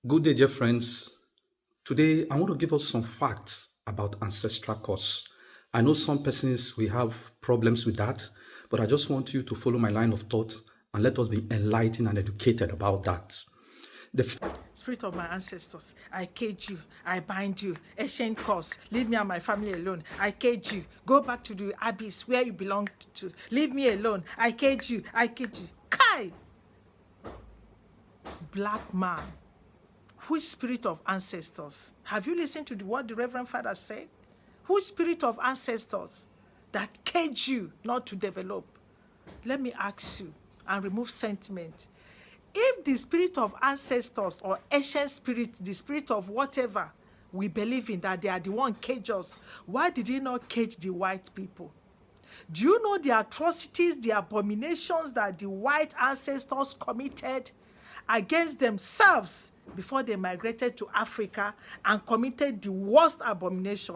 Good day, dear friends. Today, I want to give us some facts about ancestral cause. I know some persons we have problems with that, but I just want you to follow my line of thought and let us be enlightened and educated about that. The Spirit of my ancestors, I cage you, I bind you, ancient cause, leave me and my family alone. I cage you, go back to the abyss where you belong to. Leave me alone. I cage you, I cage you. Kai! Black man, which spirit of ancestors? Have you listened to what the Reverend Father said? Which spirit of ancestors that cage you not to develop? Let me ask you and remove sentiment. If the spirit of ancestors or ancient spirit, the spirit of whatever we believe in, that they are the one cage us, why did he not cage the white people? Do you know the atrocities, the abominations that the white ancestors committed against themselves before they migrated to Africa and committed the worst abomination?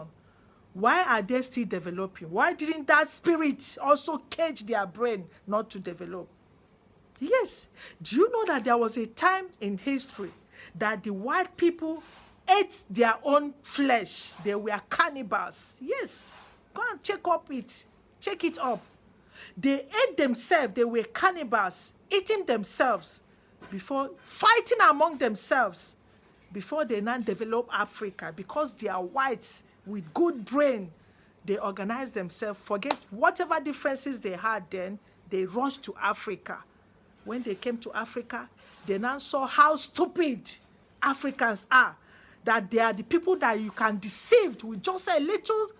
Why are they still developing? Why didn't that spirit also cage their brain not to develop? Yes. Do you know that there was a time in history that the white people ate their own flesh? They were cannibals. Yes. Go and check up it. Check it up. They ate themselves. They were cannibals, eating themselves before fighting among themselves before they now develop Africa, because they are whites with good brain. They organize themselves, forget whatever differences they had then, they rushed to Africa. When they came to Africa, they now saw how stupid Africans are, that they are the people that you can deceive with just a little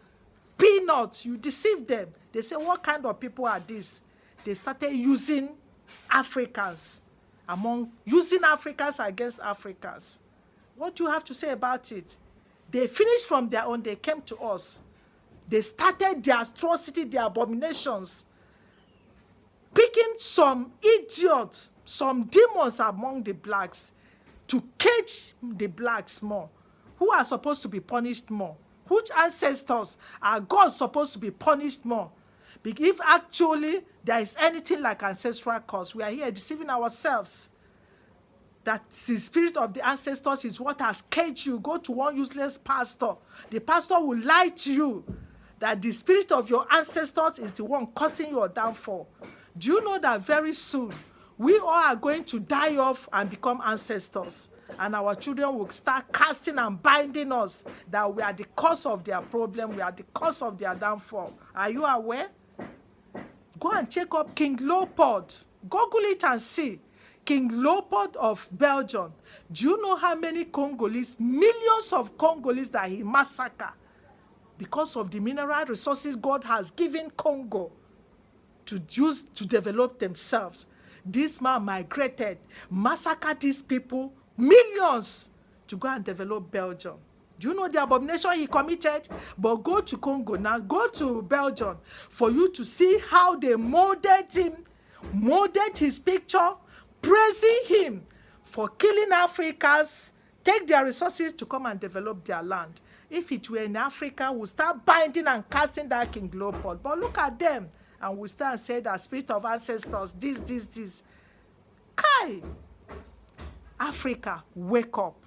peanut. You deceive them. They say, what kind of people are these? They started using Africans using Africans against Africans. What do you have to say about it? They finished from their own, they came to us. They started their atrocity, their abominations, picking some idiots, some demons among the blacks to cage the blacks more, who are supposed to be punished more. Which ancestors are God supposed to be punished more? If actually there is anything like ancestral cause, we are here deceiving ourselves. That the spirit of the ancestors is what has caged you. Go to one useless pastor. The pastor will lie to you that the spirit of your ancestors is the one causing your downfall. Do you know that very soon we all are going to die off and become ancestors? And our children will start casting and binding us that we are the cause of their problem, we are the cause of their downfall. Are you aware? Go and check up King Leopold. Google it and see. King Leopold of Belgium. Do you know how many Congolese, millions of Congolese that he massacred because of the mineral resources God has given Congo to use to develop themselves? This man migrated, massacred these people, millions, to go and develop Belgium. Do you know the abomination he committed? But go to Congo now, go to Belgium for you to see how they molded him, molded his picture, praising him for killing Africans, take their resources to come and develop their land. If it were in Africa, we'll start binding and casting that King Leopold. But look at them, and we start and say that spirit of ancestors, this. Kai! Africa, wake up.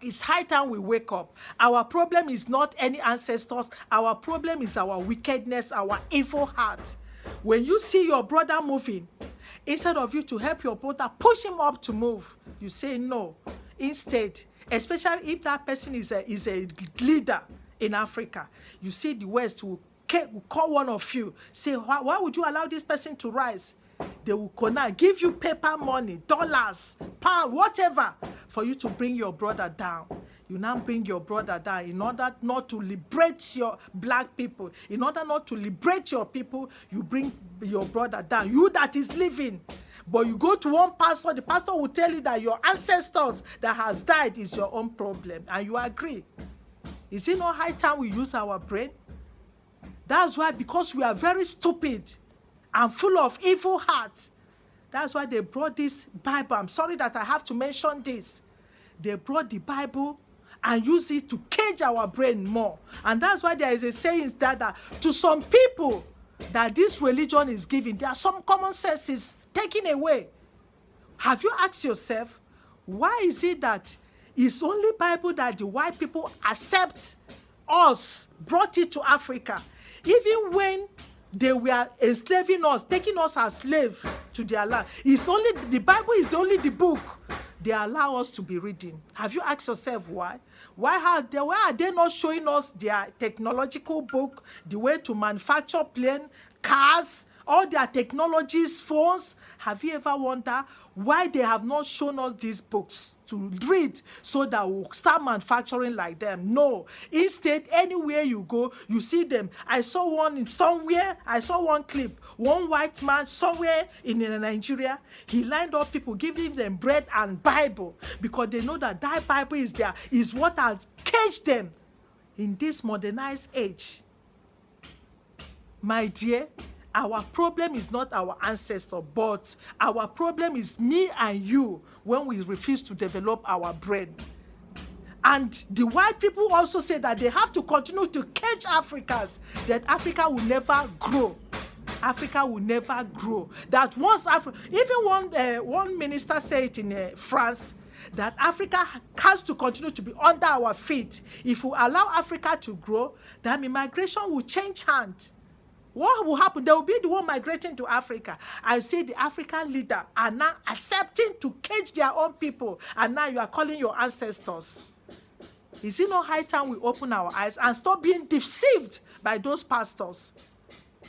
It's high time we wake up. Our problem is not any ancestors. Our problem is our wickedness, our evil heart. When you see your brother moving, instead of you to help your brother, push him up to move, you say no. Instead, especially if that person is a leader in Africa, you see the West will call one of you, say, why would you allow this person to rise? They will give you paper money, dollars, pound, whatever, for you to bring your brother down. You now bring your brother down in order not to liberate your black people. In order not to liberate your people, you bring your brother down. You that is living. But you go to one pastor, the pastor will tell you that your ancestors that has died is your own problem. And you agree. Is it not high time we use our brain? That's why, because we are very stupid and full of evil hearts. That's why they brought this Bible. I'm sorry that I have to mention this. They brought the Bible and use it to cage our brain more. And that's why there is a saying that to some people that this religion is giving, there are some common senses taken away. Have you asked yourself, why is it that It's only Bible that the white people accept us, brought it to Africa. Even when they were enslaving us, taking us as slaves to their land. It's only the Bible is only the book they allow us to be reading. Have you asked yourself why? Why are they not showing us their technological book, the way to manufacture plane, cars, all their technologies, phones? Have you ever wondered why they have not shown us these books to read so that we'll start manufacturing like them? No. Instead, anywhere you go, you see them. I saw one clip, one white man somewhere in Nigeria, he lined up people, giving them bread and Bible, because they know that that Bible is what has caged them in this modernized age. My dear, our problem is not our ancestor, but our problem is me and you when we refuse to develop our brain. And the white people also say that they have to continue to cage Africans, that Africa will never grow. Africa will never grow. That once even one minister said it in France, that Africa has to continue to be under our feet. If we allow Africa to grow, then immigration will change hands. What will happen? They will be the one migrating to Africa. I see the African leader are now accepting to cage their own people, and now you are calling your ancestors. Is it not high time we open our eyes and stop being deceived by those pastors?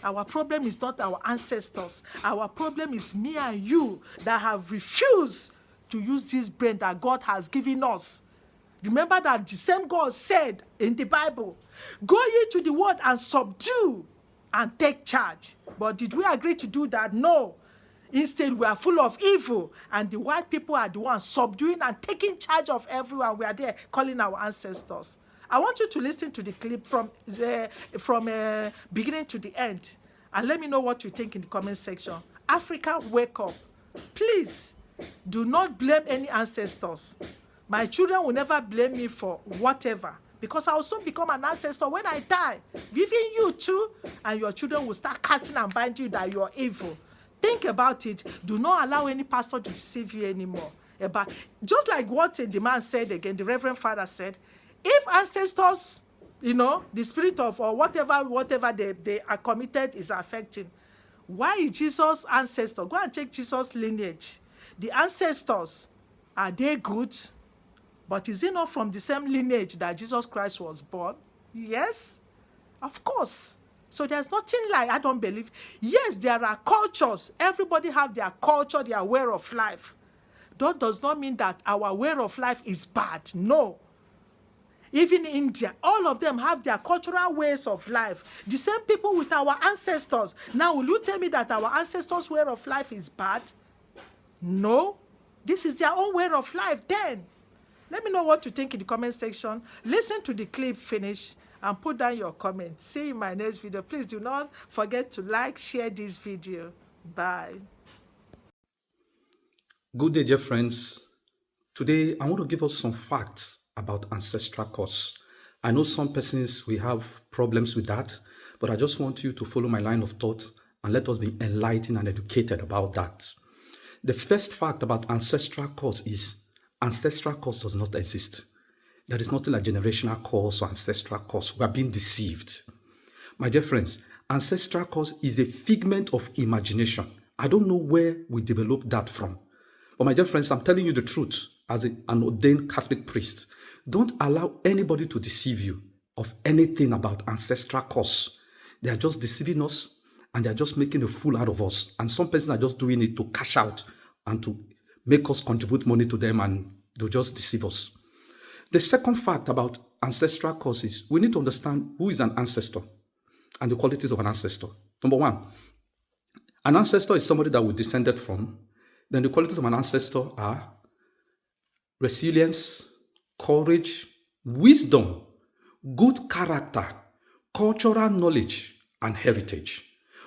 Our problem is not our ancestors. Our problem is me and you that have refused to use this brain that God has given us. Remember that the same God said in the Bible, go ye to the world and subdue and take charge. But did we agree to do that? No. Instead, we are full of evil, and the white people are the ones subduing and taking charge of everyone. We are there calling our ancestors. I want you to listen to the clip from beginning to the end, and let me know what you think in the comment section. Africa, wake up. Please, do not blame any ancestors. My children will never blame me for whatever, because I will soon become an ancestor when I die. Even you too, and your children will start casting and binding you that you are evil. Think about it. Do not allow any pastor to deceive you anymore. Just like what the man said again, the Reverend Father said, if ancestors, the spirit of or whatever they are committed is affecting, why is Jesus' ancestor? Go and check Jesus' lineage. The ancestors, are they good? But is it not from the same lineage that Jesus Christ was born? Yes, of course. So there's nothing like, I don't believe. Yes, there are cultures. Everybody have their culture, their way of life. That does not mean that our way of life is bad. No. Even India, all of them have their cultural ways of life. The same people with our ancestors. Now, will you tell me that our ancestors' way of life is bad? No. This is their own way of life then. Let me know what you think in the comment section. Listen to the clip finish and put down your comment. See you in my next video. Please do not forget to like, share this video. Bye. Good day, dear friends. Today, I want to give us some facts about ancestral curse. I know some persons, we have problems with that, but I just want you to follow my line of thought and let us be enlightened and educated about that. The first fact about ancestral curse is ancestral curse does not exist. There is nothing like generational curse or ancestral curse. We are being deceived. My dear friends, ancestral curse is a figment of imagination. I don't know where we developed that from. But my dear friends, I'm telling you the truth as an ordained Catholic priest. Don't allow anybody to deceive you of anything about ancestral curse. They are just deceiving us and they are just making a fool out of us. And some persons are just doing it to cash out and to make us contribute money to them, and they'll just deceive us. The second fact about ancestral curse is we need to understand who is an ancestor and the qualities of an ancestor. Number one, an ancestor is somebody that we descended from. Then the qualities of an ancestor are resilience, courage, wisdom, good character, cultural knowledge, and heritage.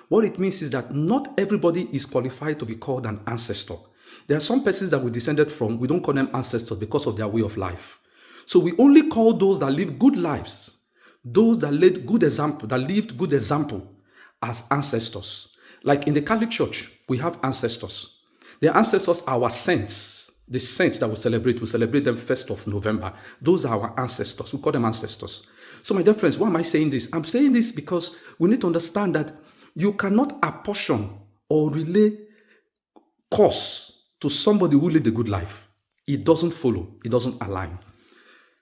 What it means is that not everybody is qualified to be called an ancestor. There are some persons that we descended from, we don't call them ancestors because of their way of life. So we only call those that live good lives, those that lived good example as ancestors. Like in the Catholic Church, we have ancestors. The ancestors are our saints. The saints that we celebrate them 1st of November. Those are our ancestors. We call them ancestors. So my dear friends, why am I saying this? I'm saying this because we need to understand that you cannot apportion or relay cause to somebody who lived a good life. It doesn't follow. It doesn't align.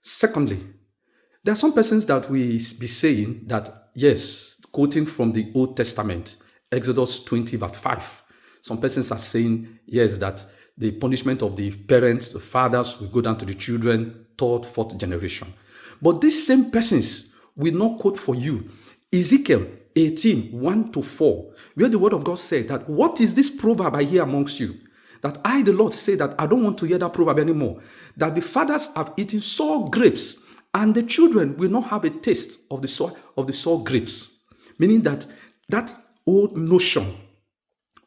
Secondly, there are some persons that we be saying that, yes, quoting from the Old Testament, Exodus 20 verse 5, some persons are saying, yes, that the punishment of the parents, the fathers, will go down to the children, third, fourth generation. But these same persons will not quote for you Ezekiel 18, 1 to 4, where the word of God said that, what is this proverb I hear amongst you? That I, the Lord, say that I don't want to hear that proverb anymore. That the fathers have eaten sour grapes, and the children will not have a taste of the sour grapes. Meaning that that old notion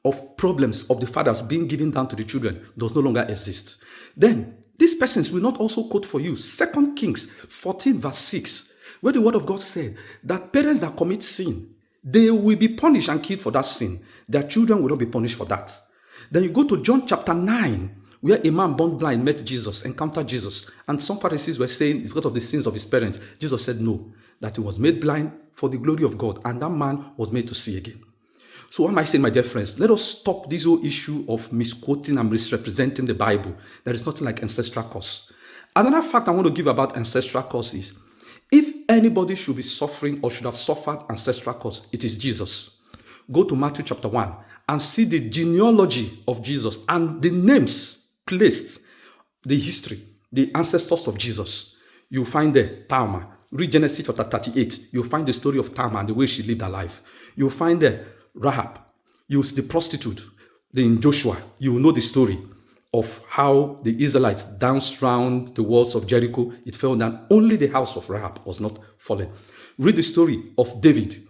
of problems of the fathers being given down to the children does no longer exist. Then these persons will not also quote for you 2 Kings 14 verse 6, where the word of God said that parents that commit sin, they will be punished and killed for that sin. Their children will not be punished for that. Then you go to John chapter 9, where a man born blind met Jesus, encountered Jesus. And some Pharisees were saying, because of the sins of his parents, Jesus said no, that he was made blind for the glory of God. And that man was made to see again. So what am I saying, my dear friends? Let us stop this whole issue of misquoting and misrepresenting the Bible. There is nothing like ancestral curse. Another fact I want to give about ancestral curse is, if anybody should be suffering or should have suffered ancestral curse, it is Jesus. Go to Matthew chapter 1 and see the genealogy of Jesus and the names placed, the history, the ancestors of Jesus. You'll find there Tamar. Read Genesis chapter 38. You'll find the story of Tamar and the way she lived her life. You'll find there Rahab. You'll see the prostitute. Then in Joshua, you will know the story of how the Israelites danced round the walls of Jericho. It fell down. Only the house of Rahab was not fallen. Read the story of David.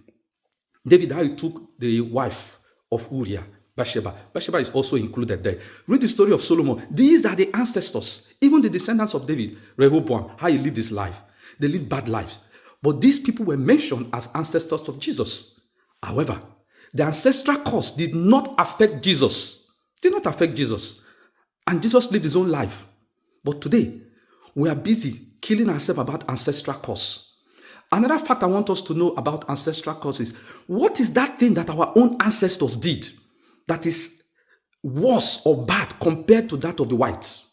David, how he took the wife of Uriah, Bathsheba. Bathsheba is also included there. Read the story of Solomon. These are the ancestors, even the descendants of David, Rehoboam, how he lived his life. They lived bad lives. But these people were mentioned as ancestors of Jesus. However, the ancestral curse did not affect Jesus. Did not affect Jesus. And Jesus lived his own life. But today, we are busy killing ourselves about ancestral curse. Another fact I want us to know about ancestral curse is, what is that thing that our own ancestors did that is worse or bad compared to that of the whites?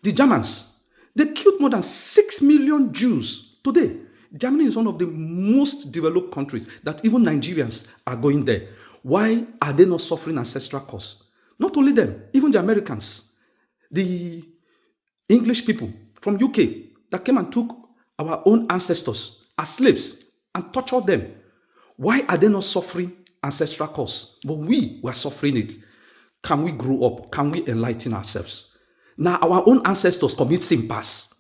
The Germans, they killed more than 6 million Jews. Today, Germany is one of the most developed countries that even Nigerians are going there. Why are they not suffering ancestral curse? Not only them, even the Americans, the English people from UK that came and took our own ancestors as slaves and tortured them. Why are they not suffering ancestral curse? But we were suffering it. Can we grow up? Can we enlighten ourselves? Now our own ancestors commit sin pass.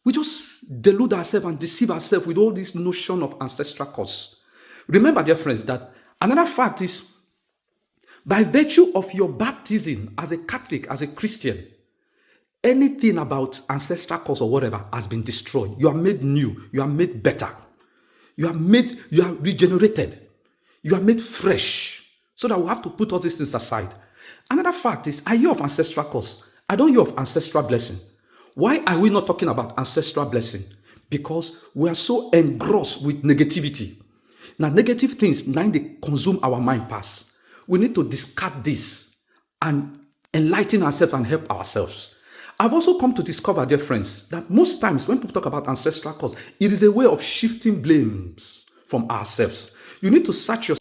We just delude ourselves and deceive ourselves with all this notion of ancestral curse. Remember, dear friends, that another fact is, by virtue of your baptism as a Catholic, as a Christian, anything about ancestral curse or whatever has been destroyed. You are made new. You are made better. You are regenerated. You are made fresh. So that we have to put all these things aside. Another fact is, I hear of ancestral curse. I don't hear of ancestral blessing. Why are we not talking about ancestral blessing? Because we are so engrossed with negativity. Now, negative things, now they consume our mind past. We need to discard this and enlighten ourselves and help ourselves. I've also come to discover, dear friends, that most times when people talk about ancestral curse, it is a way of shifting blames from ourselves. You need to search yourself.